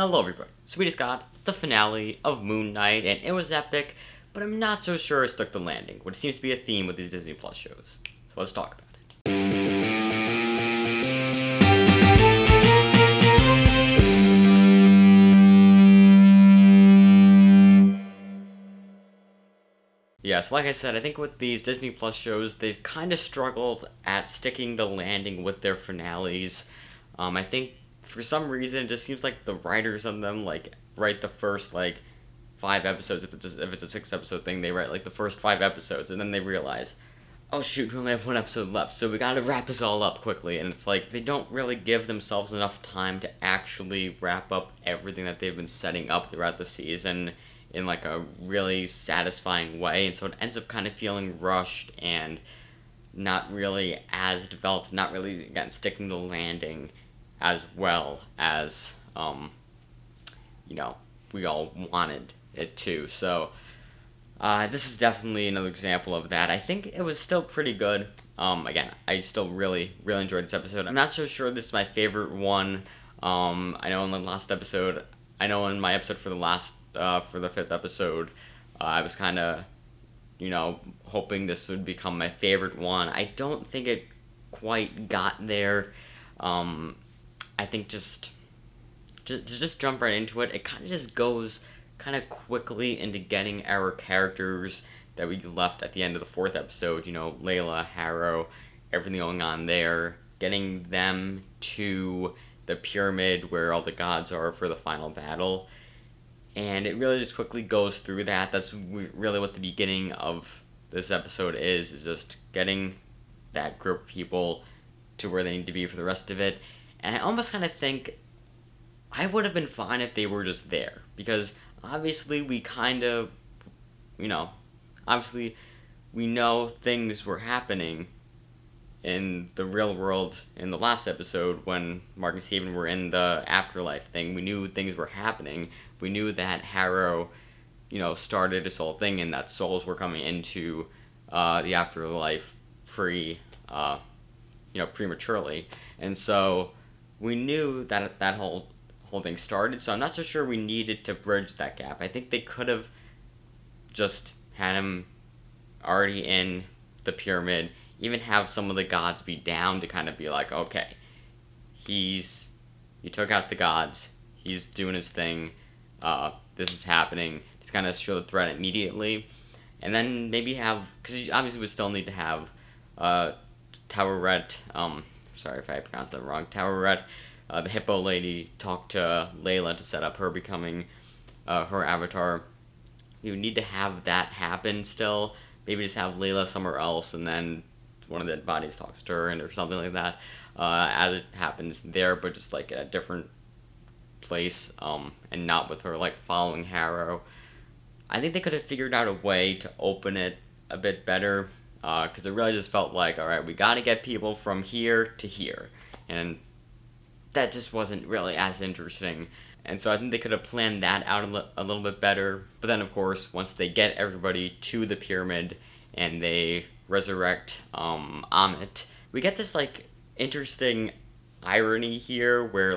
Hello everybody, so we just got the finale of Moon Knight, and it was epic, but I'm not so sure it stuck the landing, which seems to be a theme with these Disney Plus shows. So let's talk about it. Yeah, so like I said, I think with these Disney Plus shows, they've kind of struggled at sticking the landing with their finales. I think for some reason, it just seems like the writers on them, write the first, 5 episodes. If it's a 6 episode thing, they write, the first 5 episodes, and then they realize, oh shoot, we only have 1 episode left, so we gotta wrap this all up quickly. And it's like, they don't really give themselves enough time to actually wrap up everything that they've been setting up throughout the season in, a really satisfying way. And so it ends up kind of feeling rushed and not really as developed, not really, again, sticking the landing as well as, we all wanted it to. So, this is definitely another example of that. I think it was still pretty good. Again, I still really, really enjoyed this episode. I'm not so sure this is my favorite one. I know in the last episode, in my episode for the for the 5th episode, I was kind of, hoping this would become my favorite one. I don't think it quite got there. I think just jump right into it. It kind of just goes kind of quickly into getting our characters that we left at the end of the 4th episode, Layla, Harrow, everything going on there, getting them to the pyramid where all the gods are for the final battle. And it really just quickly goes through that. That's really what the beginning of this episode is just getting that group of people to where they need to be for the rest of it. And I almost kind of think I would have been fine if they were just there. Because obviously we kind of, obviously we know things were happening in the real world in the last episode when Mark and Steven were in the afterlife thing. We knew things were happening. We knew that Harrow, started this whole thing and that souls were coming into the afterlife prematurely. And so we knew that that whole thing started. So I'm not so sure we needed to bridge that gap. I think they could have just had him already in the pyramid, even have some of the gods be down to kind of be like, okay, he took out the gods, he's doing his thing, this is happening, just kind of show the threat immediately, and then maybe have, because obviously we still need to have Taweret, sorry if I pronounced that wrong, Taweret, the hippo lady, talk to Layla to set up her becoming her avatar. You need to have that happen still. Maybe just have Layla somewhere else, and then one of the dead bodies talks to her, or something like that, as it happens there, but just at a different place, and not with her following Harrow. I think they could have figured out a way to open it a bit better, because it really just felt like, alright, we gotta get people from here to here, and that just wasn't really as interesting. And so I think they could have planned that out a little bit better. But then, of course, once they get everybody to the pyramid and they resurrect Ahmet, we get this interesting irony here where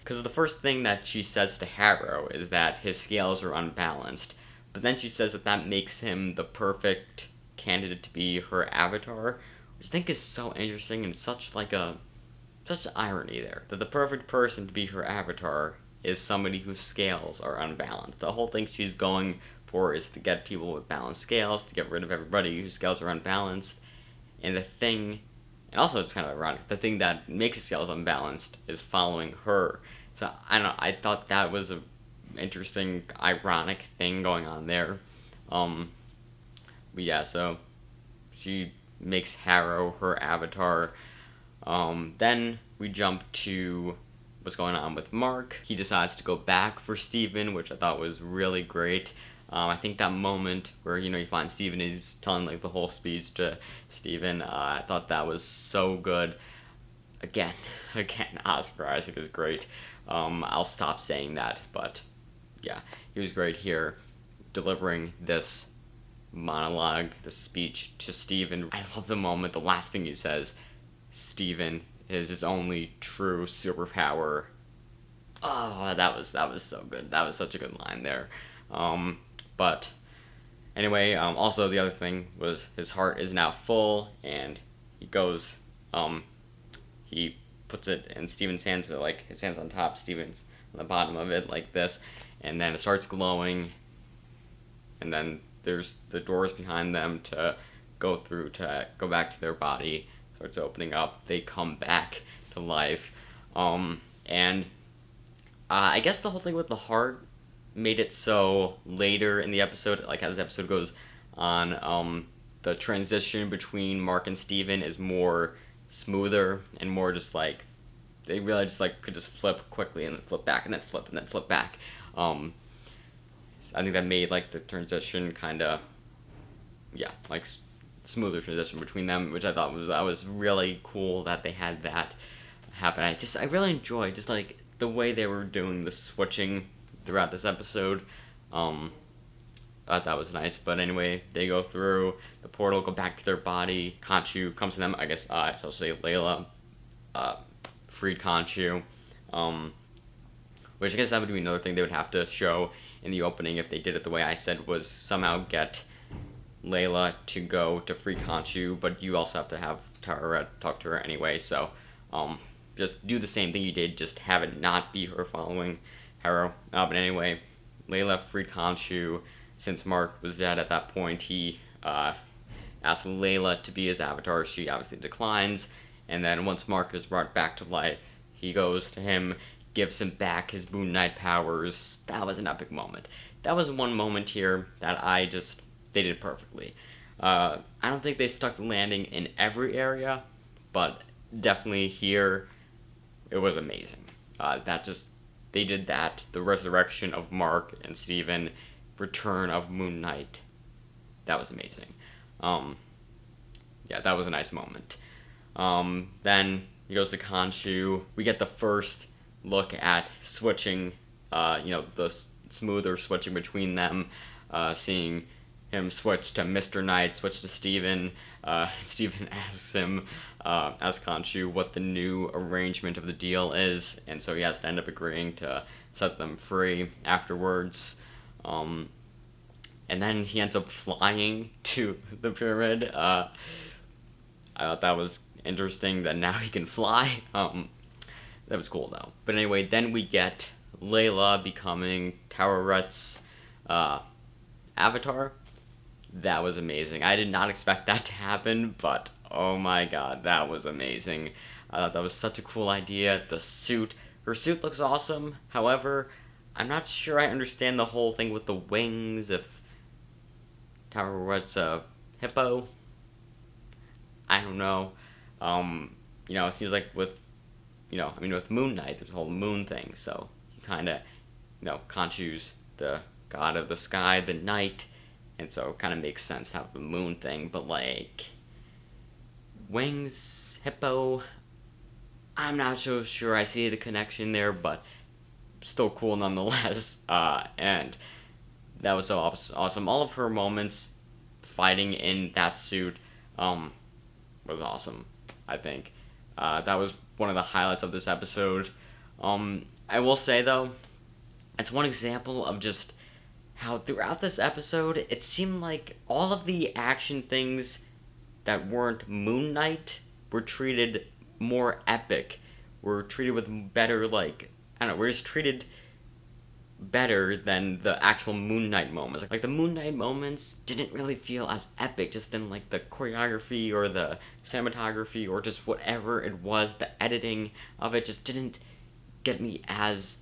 because the first thing that she says to Harrow is that his scales are unbalanced, but then she says that makes him the perfect candidate to be her avatar, which I think is so interesting and such irony there, that the perfect person to be her avatar is somebody whose scales are unbalanced. The whole thing she's going for is to get people with balanced scales, to get rid of everybody whose scales are unbalanced. And also it's kind of ironic, the thing that makes the scales unbalanced is following her. So, I don't know, I thought that was an interesting, ironic thing going on there. But yeah, so she makes Harrow her avatar. Then we jump to what's going on with Mark. He decides to go back for Steven, which I thought was really great. I think that moment where, you find Steven is telling, the whole speech to Steven, I thought that was so good. Again, Oscar Isaac is great. I'll stop saying that, but yeah, he was great here, delivering this monologue, this speech to Steven. I love the moment, the last thing he says, Steven is his only true superpower Oh, that was so good. That was such a good line there. But anyway, also the other thing was his heart is now full, and he goes, he puts it in Steven's hands, so like his hands on top, Steven's on the bottom of it like this, and then it starts glowing, and then there's the doors behind them to go through to go back to their body. Starts opening up. They come back to life, and I guess the whole thing with the heart made it so later in the episode, like as the episode goes on, the transition between Mark and Steven is more smoother and more just like they really just like could just flip quickly and then flip back and then flip and then flip back. I think that made like the transition kind of like smoother transition between them, which I thought was really cool that they had that happen. I really enjoyed just like the way they were doing the switching throughout this episode. I thought that was nice. But anyway, they go through the portal, go back to their body. Kanchu comes to them. I guess I'll say Layla freed Kanchu, which I guess that would be another thing they would have to show in the opening if they did it the way I said, was somehow get Layla to go to free Kanchu, but you also have to have Tara talk to her anyway, so just do the same thing you did, just have it not be her following Harrow. But anyway, Layla freed Kanchu. Since Mark was dead at that point, he asked Layla to be his avatar. She obviously declines, and then once Mark is brought back to life, he goes to him, gives him back his Moon Knight powers. That was an epic moment. That was one moment here that they did perfectly. I don't think they stuck the landing in every area, but definitely here, it was amazing. They did that. The resurrection of Mark and Steven, return of Moon Knight. That was amazing. That was a nice moment. Then he goes to Kanchu. We get the first look at switching, the smoother switching between them, seeing him switch to Mr. Knight, switch to Steven. Steven asks Kanchu what the new arrangement of the deal is, and so he has to end up agreeing to set them free afterwards. And then he ends up flying to the pyramid. I thought that was interesting that now he can fly. That was cool though. But anyway, then we get Layla becoming Tawaret's avatar. That was amazing. I did not expect that to happen, but oh my god, that was amazing. I thought that was such a cool idea. Her suit looks awesome. However, I'm not sure I understand the whole thing with the wings. If Tawaret's a hippo, I don't know. It seems like with Moon Knight, there's a whole moon thing, so he kind of, Kanchu's the god of the sky, the night, and so it kind of makes sense to have the moon thing, but like, wings, hippo, I'm not so sure I see the connection there, but still cool nonetheless, and that was so awesome. All of her moments fighting in that suit, was awesome, I think. That was one of the highlights of this episode. I will say, though, it's one example of just how throughout this episode, it seemed like all of the action things that weren't Moon Knight were treated more epic. Were treated with better, we're just treated better than the actual Moon Knight moments. Like the Moon Knight moments didn't really feel as epic, just in like the choreography or the cinematography or just whatever it was, the editing of it just didn't get me as,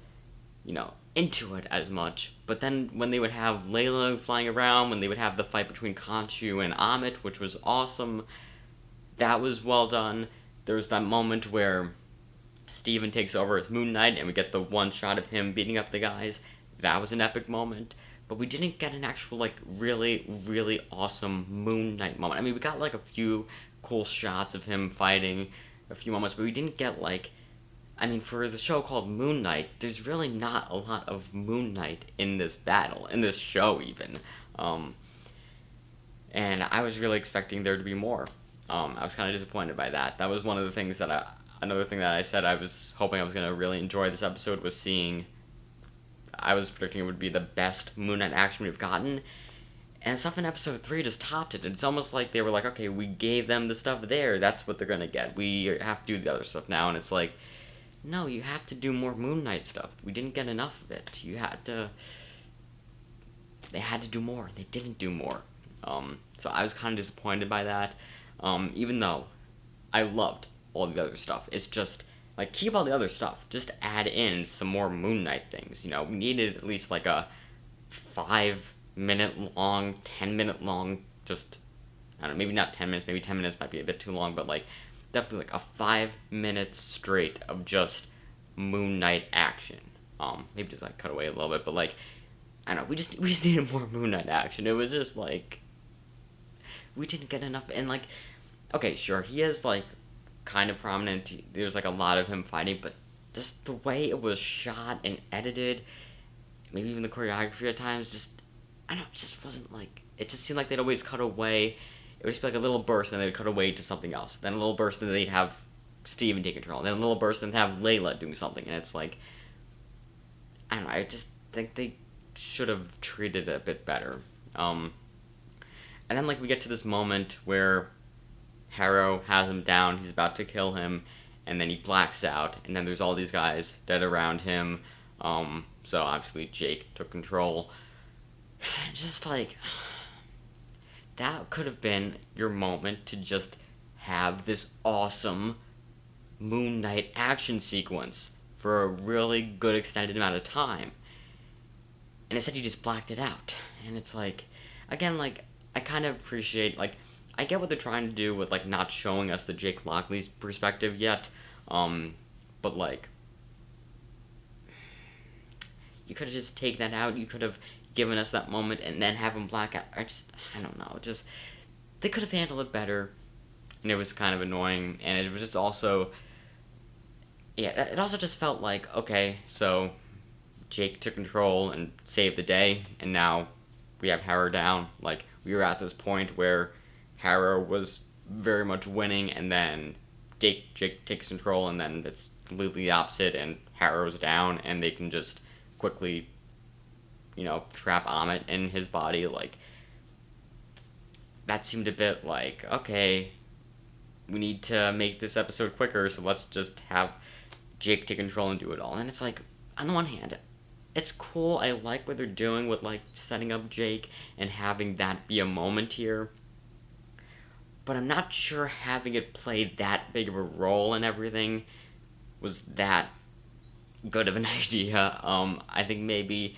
into it as much. But then when they would have Layla flying around, when they would have the fight between Kanchu and Ahmet, which was awesome, that was well done. There was that moment where Steven takes over as Moon Knight, and we get the one shot of him beating up the guys. That was an epic moment. But we didn't get an actual, really, really awesome Moon Knight moment. I mean, we got, a few cool shots of him fighting, a few moments, but we didn't get, for the show called Moon Knight, there's really not a lot of Moon Knight in this battle, in this show, even. And I was really expecting there to be more. I was kind of disappointed by that. That was one of the things that another thing that I said I was hoping I was going to really enjoy this episode was seeing, I was predicting it would be the best Moon Knight action we've gotten, and stuff in episode 3 just topped it. It's almost like they were like, okay, we gave them the stuff there, that's what they're going to get. We have to do the other stuff now, and it's like, no, you have to do more Moon Knight stuff. We didn't get enough of it. They had to do more. They didn't do more. So I was kind of disappointed by that, even though I loved all the other stuff. It's just, like, keep all the other stuff. Just add in some more Moon Knight things. You know, we needed at least, like, a 5-minute long, 10-minute long, just, I don't know, maybe not 10 minutes, maybe 10 minutes might be a bit too long, but, like, definitely, like, a 5 minutes straight of just Moon Knight action. Maybe just, like, cut away a little bit, but, like, I don't know, we just needed more Moon Knight action. It was just, like, we didn't get enough, and, like, okay, sure, he is, like, kind of prominent, there's, like, a lot of him fighting, but just the way it was shot and edited, maybe even the choreography at times, just, I don't know, it just wasn't, like, it just seemed like they'd always cut away, it would just be, like, a little burst, and they'd cut away to something else, then a little burst, and then they'd have Steven take control, and then a little burst, and have Layla doing something, and it's, like, I don't know, I just think they should have treated it a bit better, and then, like, we get to this moment where Harrow has him down, he's about to kill him, and then he blacks out, and then there's all these guys dead around him, so obviously Jake took control. Just, like, that could have been your moment to just have this awesome Moon Knight action sequence for a really good extended amount of time. And instead you just blacked it out. And it's like, again, like, I kind of appreciate, like, I get what they're trying to do with, like, not showing us the Jake Lockley's perspective yet, but, like, you could have just taken that out, you could have given us that moment, and then have him black out. I don't know, just, they could have handled it better, and it was kind of annoying, and it was just also, yeah, it also just felt like, okay, so Jake took control and saved the day, and now we have Harrow down. Like, we were at this point where Harrow was very much winning, and then Jake takes control, and then it's completely the opposite, and Harrow's down, and they can just quickly, you know, trap Ahmet in his body. Like, that seemed a bit like, okay, we need to make this episode quicker, so let's just have Jake take control and do it all. And it's like, on the one hand, it's cool, I like what they're doing with, like, setting up Jake and having that be a moment here, but I'm not sure having it play that big of a role in everything was that good of an idea. I think maybe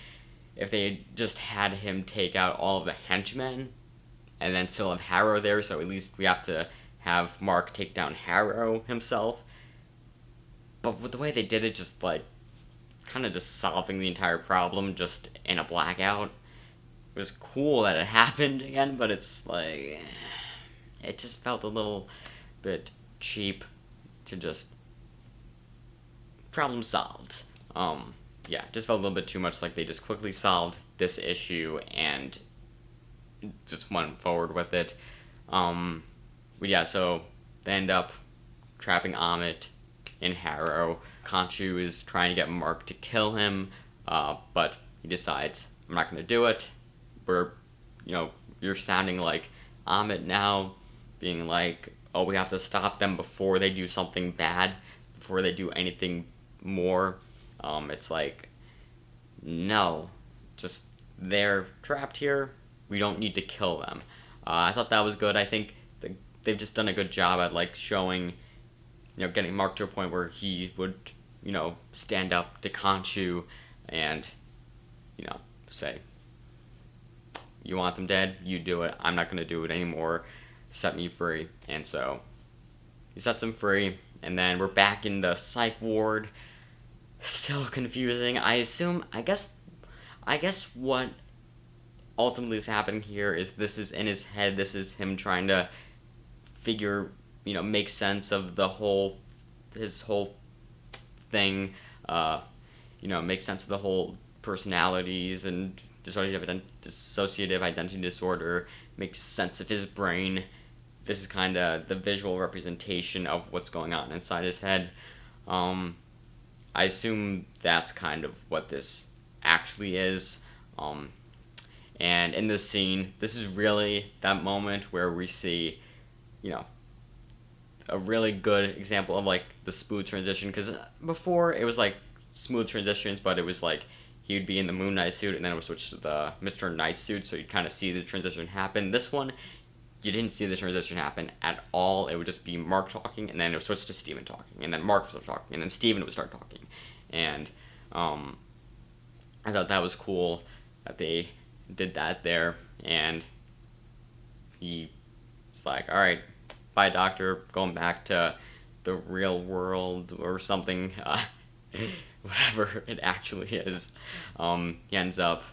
if they had just had him take out all of the henchmen and then still have Harrow there, so at least we have to have Mark take down Harrow himself. But with the way they did it, just, like, kind of just solving the entire problem just in a blackout. It was cool that it happened again, but it's like, it just felt a little bit cheap to just problem solved. Yeah, it just felt a little bit too much like they just quickly solved this issue and just went forward with it. But yeah, so they end up trapping Ahmet in Harrow. Kanchu is trying to get Mark to kill him, but he decides, I'm not going to do it. You're sounding like Ahmet now, being like, oh, we have to stop them before they do something bad, before they do anything more. It's like, no, just, they're trapped here, we don't need to kill them. I thought that was good. I think they've just done a good job at, like, showing, getting Mark to a point where he would, stand up to Kanchu and, say, you want them dead? You do it. I'm not going to do it anymore. Set me free. And so he sets him free, and then we're back in the psych ward. Still confusing. I guess what ultimately is happening here is this is in his head. This is him trying to figure, make sense of his whole thing, make sense of the whole personalities and dissociative identity disorder, make sense of his brain this is kind of the visual representation of what's going on inside his head. I assume that's kind of what this actually is. And in this scene, this is really that moment where we see, you know, a really good example of like the smooth transition. Because before it was like smooth transitions, but it was like he would be in the Moon Knight suit and then it would switch to the Mr. Knight suit, so you'd kind of see the transition happen. This one, you didn't see the transition happen at all. It would just be Mark talking, and then it would switch to Steven talking, and then Mark would start talking, and then Steven would start talking. And I thought that was cool that they did that there. And he's like, all right, bye, doctor, going back to the real world or something. Whatever it actually is. He ends up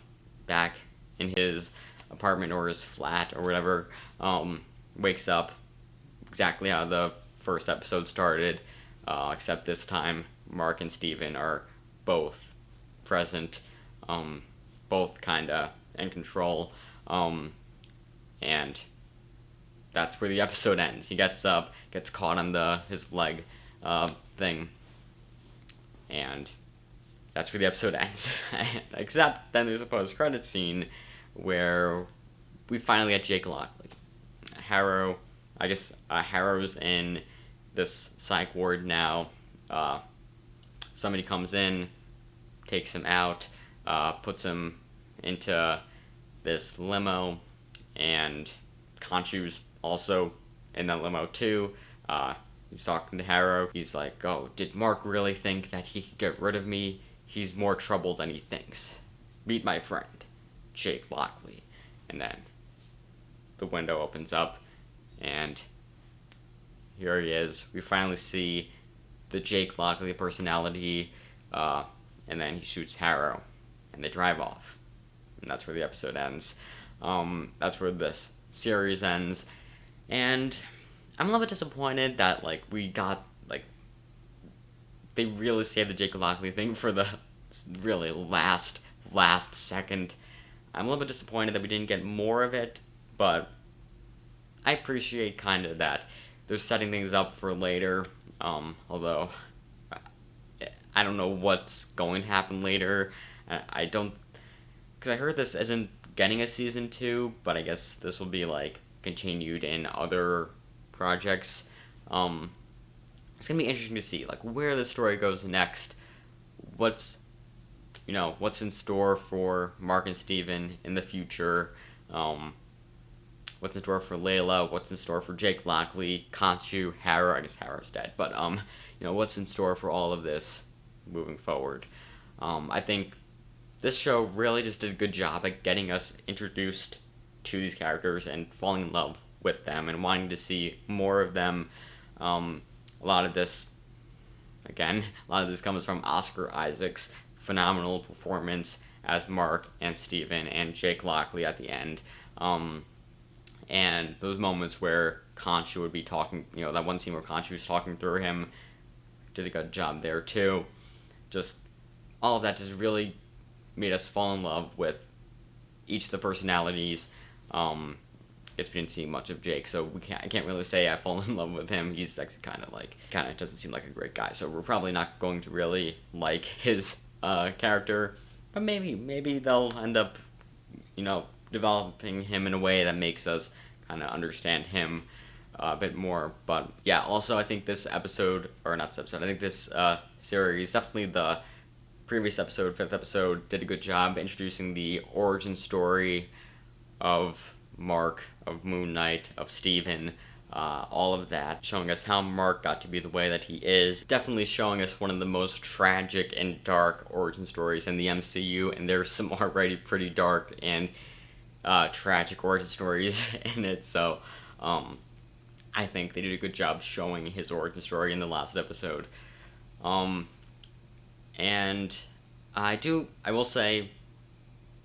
back in his apartment or his flat or whatever. Wakes up exactly how the first episode started, except this time Mark and Steven are both present, both kinda in control, and that's where the episode ends. He gets up, gets caught on his leg thing, and that's where the episode ends. Except then there's a post-credit scene where we finally get Jake Lockley. Harrow, I guess Harrow's in this psych ward now. Somebody comes in, takes him out, puts him into this limo, and Kanchu's also in that limo too. He's talking to Harrow. He's like, oh, did Mark really think that he could get rid of me? He's more trouble than he thinks. Meet my friend, Jake Lockley. And then the window opens up, and here he is. We finally see the Jake Lockley personality, and then he shoots Harrow, and they drive off. And that's where the episode ends. That's where this series ends. And I'm a little bit disappointed that, like, we got, like, they really saved the Jake Lockley thing for the really last second. I'm a little bit disappointed that we didn't get more of it, but I appreciate kind of that they're setting things up for later, although I don't know what's going to happen later. I don't, because I heard this isn't getting a season 2, but I guess this will be, like, continued in other projects. It's gonna be interesting to see, like, where the story goes next, what's in store for Mark and Steven in the future, what's in store for Layla, what's in store for Jake Lockley, Kanchu, Harrow. I guess Harrow's dead, but what's in store for all of this moving forward. I think this show really just did a good job at getting us introduced to these characters and falling in love with them and wanting to see more of them. A lot of this comes from Oscar Isaac's phenomenal performance as Mark and Steven and Jake Lockley at the end. And those moments where Kanchu would be talking, that one scene where Kanchu was talking through him, did a good job there too. Just all of that just really made us fall in love with each of the personalities. I guess we didn't see much of Jake, so I can't really say I fall in love with him. He's actually kind of doesn't seem like a great guy, so we're probably not going to really like his character. But maybe they'll end up, developing him in a way that makes us kind of understand him a bit more. But yeah, also I think this episode, or not this episode, I think this series, definitely the previous episode, 5th episode, did a good job introducing the origin story of Mark, of Moon Knight, of Steven, all of that, showing us how Mark got to be the way that he is. Definitely showing us one of the most tragic and dark origin stories in the MCU, and there's some already pretty dark and tragic origin stories in it, so I think they did a good job showing his origin story in the last episode. And I will say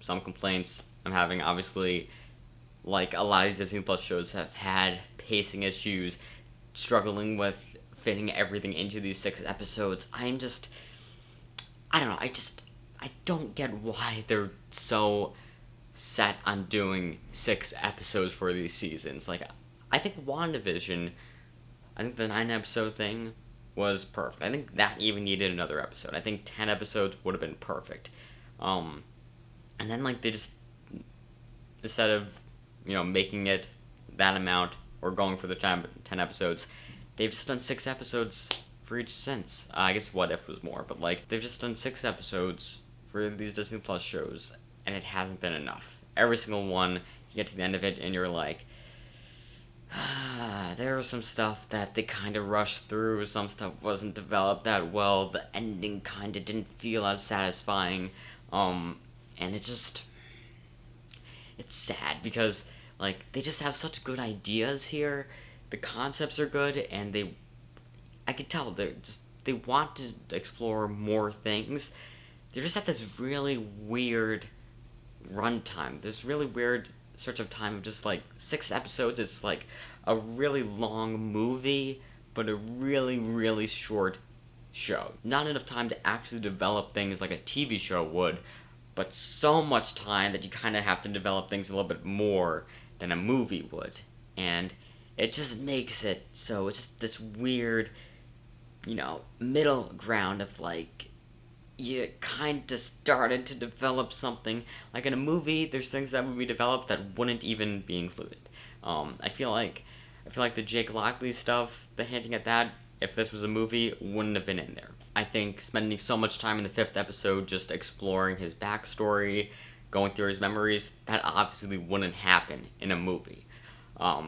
some complaints I'm having, obviously, like a lot of these Disney Plus shows have had pacing issues, struggling with fitting everything into these 6 episodes. I don't know, I don't get why they're so set on doing 6 episodes for these seasons. Like, I think WandaVision, I think the 9 episode thing was perfect. I think that even needed another episode. I think 10 episodes would have been perfect. And then like they just, instead of making it that amount or going for the 10 episodes, they've just done 6 episodes for each since. I guess What If was more, but like they've just done 6 episodes for these Disney Plus shows, and it hasn't been enough. Every single one, you get to the end of it, and you're like, there was some stuff that they kind of rushed through. Some stuff wasn't developed that well. The ending kind of didn't feel as satisfying. And it's sad because like they just have such good ideas here. The concepts are good, and I could tell they want to explore more things. They're just at this really weird runtime. This really weird stretch of time of just like 6 episodes. It's like a really long movie, but a really, really short show. Not enough time to actually develop things like a TV show would, but so much time that you kind of have to develop things a little bit more than a movie would. And it just makes it so it's just this weird, middle ground of like, you kind of started to develop something. Like in a movie, there's things that would be developed that wouldn't even be included. I feel like the Jake Lockley stuff, the hinting at that, if this was a movie, wouldn't have been in there. I think spending so much time in the 5th episode just exploring his backstory, going through his memories, that obviously wouldn't happen in a movie.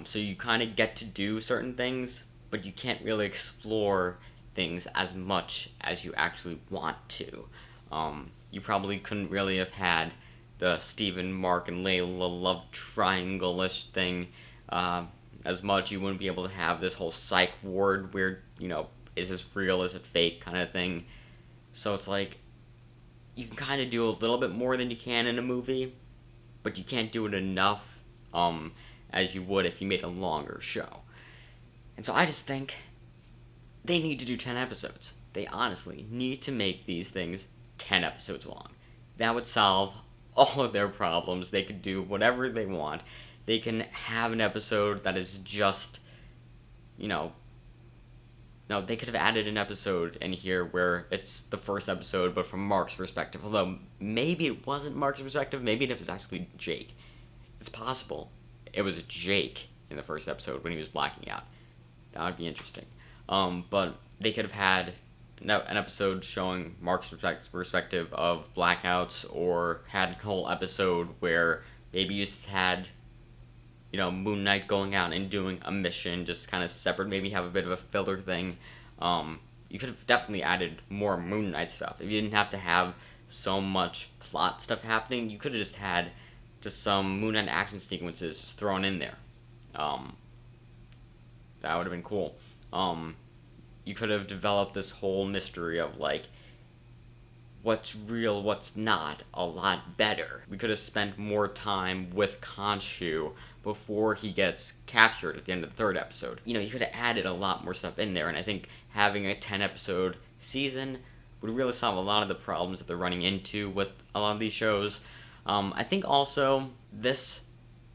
So you kind of get to do certain things, but you can't really explore things as much as you actually want to. You probably couldn't really have had the Stephen, Mark, and Layla love triangle-ish thing as much. You wouldn't be able to have this whole psych ward where, is this real, is it fake kind of thing. So it's like, you can kind of do a little bit more than you can in a movie, but you can't do it enough as you would if you made a longer show. And so I just think they need to do 10 episodes. They honestly need to make these things 10 episodes long. That would solve all of their problems. They could do whatever they want. They can have an episode that is just, no, they could have added an episode in here where it's the first episode, but from Mark's perspective. Although, maybe it wasn't Mark's perspective. Maybe it was actually Jake. It's possible it was Jake in the first episode when he was blacking out. That would be interesting. But they could have had an episode showing Mark's perspective of blackouts, or had a whole episode where maybe you just had, Moon Knight going out and doing a mission, just kind of separate, maybe have a bit of a filler thing. You could have definitely added more Moon Knight stuff. If you didn't have to have so much plot stuff happening, you could have just had some Moon Knight action sequences just thrown in there. That would have been cool. You could have developed this whole mystery of like, what's real, what's not, a lot better. We could have spent more time with Kanchu before he gets captured at the end of the 3rd episode. You could have added a lot more stuff in there, and I think having a 10 episode season would really solve a lot of the problems that they're running into with a lot of these shows. I think also this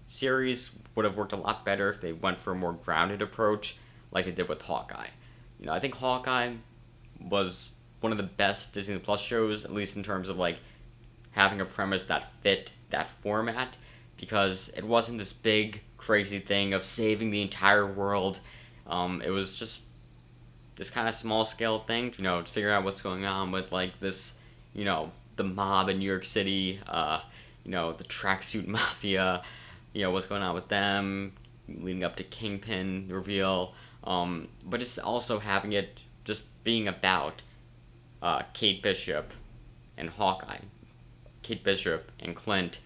series would have worked a lot better if they went for a more grounded approach like they did with Hawkeye. I think Hawkeye was one of the best Disney Plus shows, at least in terms of like having a premise that fit that format, because it wasn't this big crazy thing of saving the entire world. It was just this kind of small scale thing, to figure out what's going on with like this, the mob in New York City, the tracksuit mafia, what's going on with them, leading up to Kingpin reveal. But just also having it just being about Kate Bishop and Hawkeye, Kate Bishop and Clint,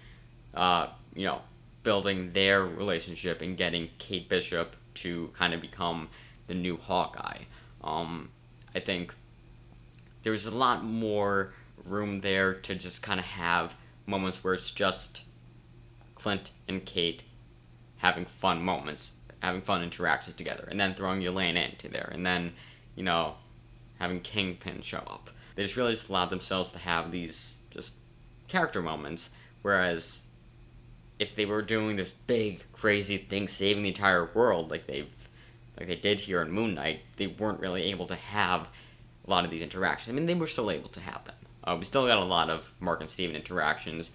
building their relationship and getting Kate Bishop to kind of become the new Hawkeye. I think there's a lot more room there to just kind of have moments where it's just Clint and Kate having fun moments, having fun interactions together, and then throwing Yelena into there, and then, having Kingpin show up. They just really allowed themselves to have these just character moments, whereas if they were doing this big, crazy thing, saving the entire world, like they did here in Moon Knight, they weren't really able to have a lot of these interactions. I mean, they were still able to have them. We still got a lot of Mark and Steven interactions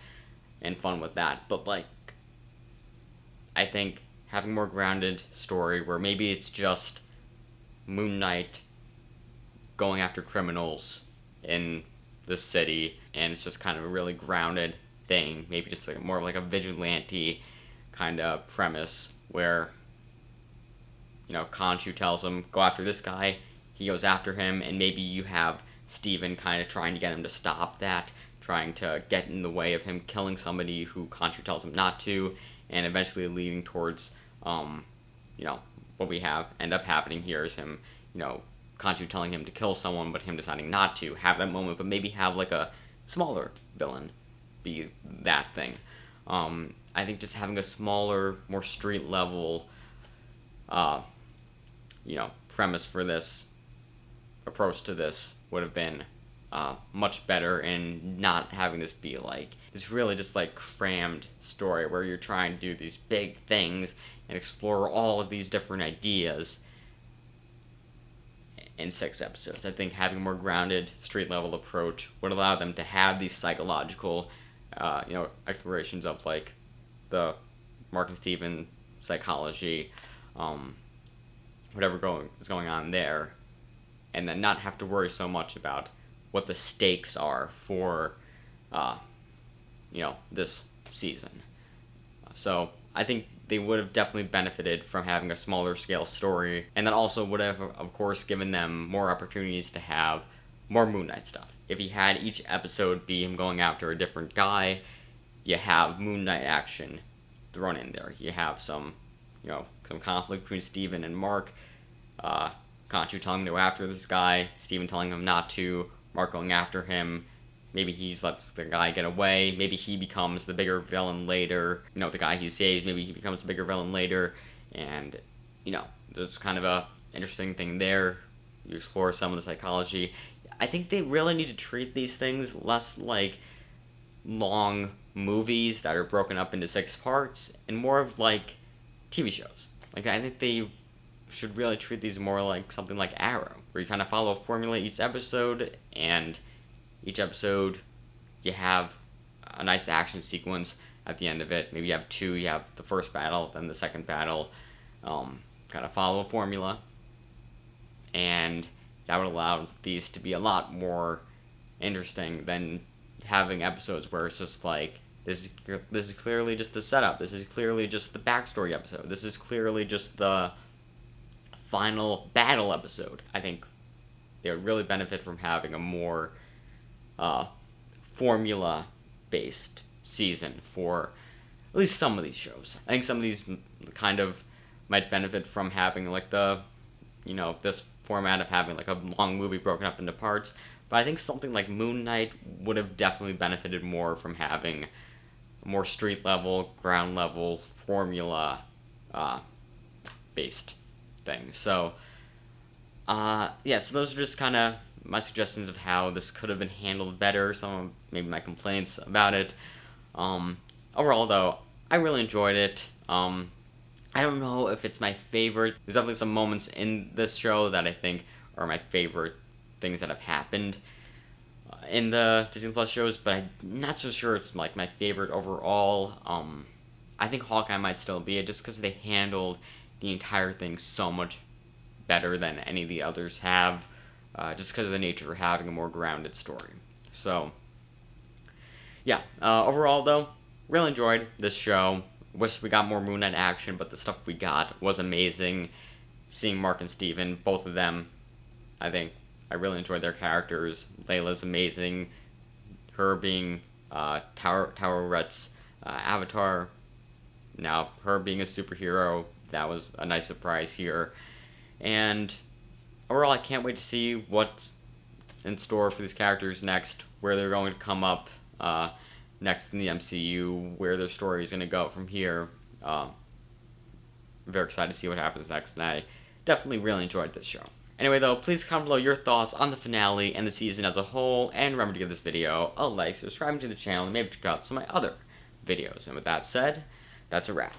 and fun with that, but like, I think having a more grounded story where maybe it's just Moon Knight going after criminals in the city, and it's just kind of a really grounded thing, maybe just like more of like a vigilante kind of premise where, you know, Kanchu tells him, go after this guy, he goes after him, and maybe you have Steven kind of trying to get him to stop that, trying to get in the way of him killing somebody who Kanchu tells him not to, and eventually leading towards, you know, what we have end up happening here is him, you know, Kanchu telling him to kill someone, but him deciding not to, have that moment, but maybe have like a smaller villain be that thing. I think just having a smaller, more street level, you know, premise for this approach to this would have been much better, and not having this be like this really just like crammed story where you're trying to do these big things and explore all of these different ideas in 6 episodes. I think having a more grounded street level approach would allow them to have these psychological you know, explorations of like the Mark and Steven psychology, whatever is going on there, and then not have to worry so much about what the stakes are for, you know, this season. So I think they would have definitely benefited from having a smaller scale story, and that also would have, of course, given them more opportunities to have more Moon Knight stuff. If you had each episode be him going after a different guy, you have Moon Knight action thrown in there. You have some, you know, some conflict between Steven and Mark. Kanchu telling him to go after this guy, Steven telling him not to, Mark going after him. Maybe he lets the guy get away. Maybe he becomes the bigger villain later. You know, the guy he saves, maybe he becomes the bigger villain later. And, you know, there's kind of a interesting thing there. You explore some of the psychology. I think they really need to treat these things less like long movies that are broken up into 6 parts, and more of like TV shows. Like, I think they should really treat these more like something like Arrow, where you kind of follow a formula each episode, and each episode you have a nice action sequence at the end of it. Maybe you have 2, you have the first battle, then the second battle, kind of follow a formula, and that would allow these to be a lot more interesting than having episodes where it's just like, this is clearly just the setup, this is clearly just the backstory episode, this is clearly just the final battle episode. I think they would really benefit from having a more formula-based season for at least some of these shows. I think some of these kind of might benefit from having like the, you know, this format of having like a long movie broken up into parts, but I think something like Moon Knight would have definitely benefited more from having a more street level, ground level, formula based thing. So yeah, so those are just kind of my suggestions of how this could have been handled better, some of maybe my complaints about it. Overall though, I really enjoyed it. I don't know if it's my favorite. There's definitely some moments in this show that I think are my favorite things that have happened in the Disney Plus shows, but I'm not so sure it's like my favorite overall. I think Hawkeye might still be it, just because they handled the entire thing so much better than any of the others have, just because of the nature of having a more grounded story. So, yeah, overall though, really enjoyed this show. Wish we got more Moon Knight action, but the stuff we got was amazing. Seeing Mark and Steven, both of them, I think I really enjoyed their characters. Layla's amazing. Her being Tauret's avatar. Now, her being a superhero, that was a nice surprise here. And overall, I can't wait to see what's in store for these characters next, where they're going to come up next in the MCU, where their story is going to go from here. I'm very excited to see what happens next, and I definitely really enjoyed this show. Anyway though, please comment below your thoughts on the finale and the season as a whole, and remember to give this video a like, subscribe to the channel, and maybe check out some of my other videos. And with that said, that's a wrap.